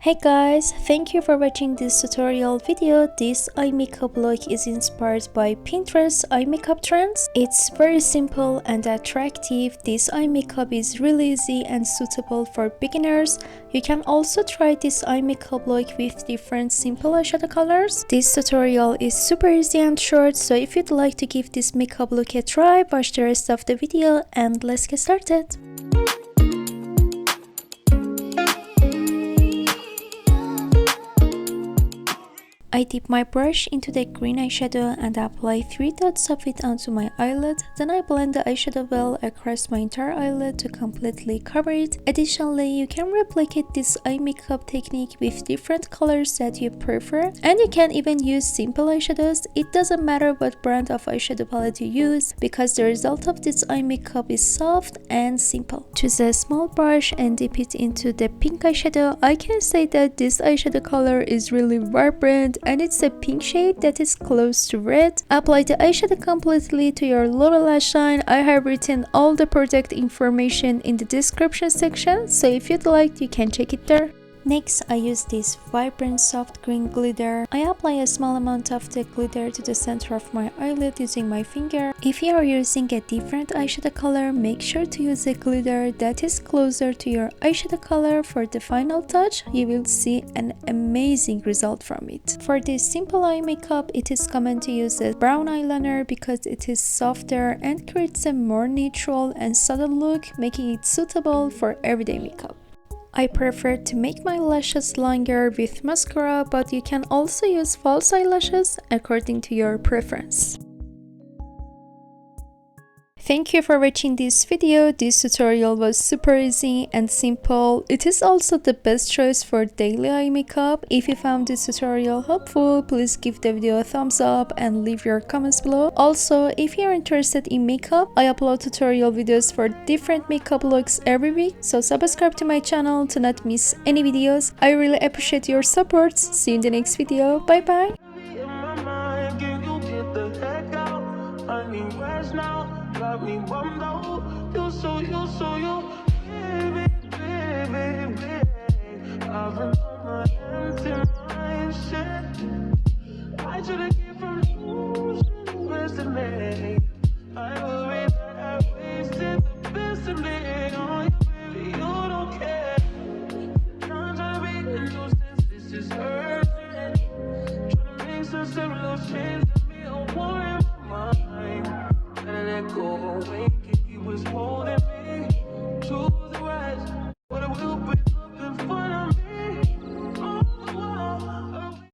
Hey guys, thank you for watching this tutorial video. This eye makeup look is inspired by Pinterest eye makeup trends. It's very simple and attractive. This eye makeup is really easy and suitable for beginners. You can also try this eye makeup look with different simple eyeshadow colors. This tutorial is super easy and short, so if you'd like to give this makeup look a try, watch the rest of the video and let's get started. I dip my brush into the green eyeshadow and apply 3 dots of it onto my eyelid. Then I blend the eyeshadow well across my entire eyelid to completely cover it. Additionally, you can replicate this eye makeup technique with different colors that you prefer. And you can even use simple eyeshadows. It doesn't matter what brand of eyeshadow palette you use because the result of this eye makeup is soft and simple. Choose a small brush and dip it into the pink eyeshadow. I can say that this eyeshadow color is really vibrant and it's a pink shade that is close to red. Apply the eyeshadow completely to your lower lash line. I have written all the product information in the description section, so if you'd like, you can check it there. Next, I use this vibrant soft green glitter. I apply a small amount of the glitter to the center of my eyelid using my finger. If you are using a different eyeshadow color, make sure to use a glitter that is closer to your eyeshadow color for the final touch. You will see an amazing result from it. For this simple eye makeup, it is common to use a brown eyeliner because it is softer and creates a more natural and subtle look, making it suitable for everyday makeup. I prefer to make my lashes longer with mascara, but you can also use false eyelashes according to your preference. Thank you for watching this video. This tutorial was super easy and simple. It is also the best choice for daily eye makeup. If you found this tutorial helpful, please give the video a thumbs up and leave your comments below. Also, if you're interested in makeup, I upload tutorial videos for different makeup looks every week, so subscribe to my channel to not miss any videos. I really appreciate your support. See you in the next video. Bye bye. Got me bummed out. You so you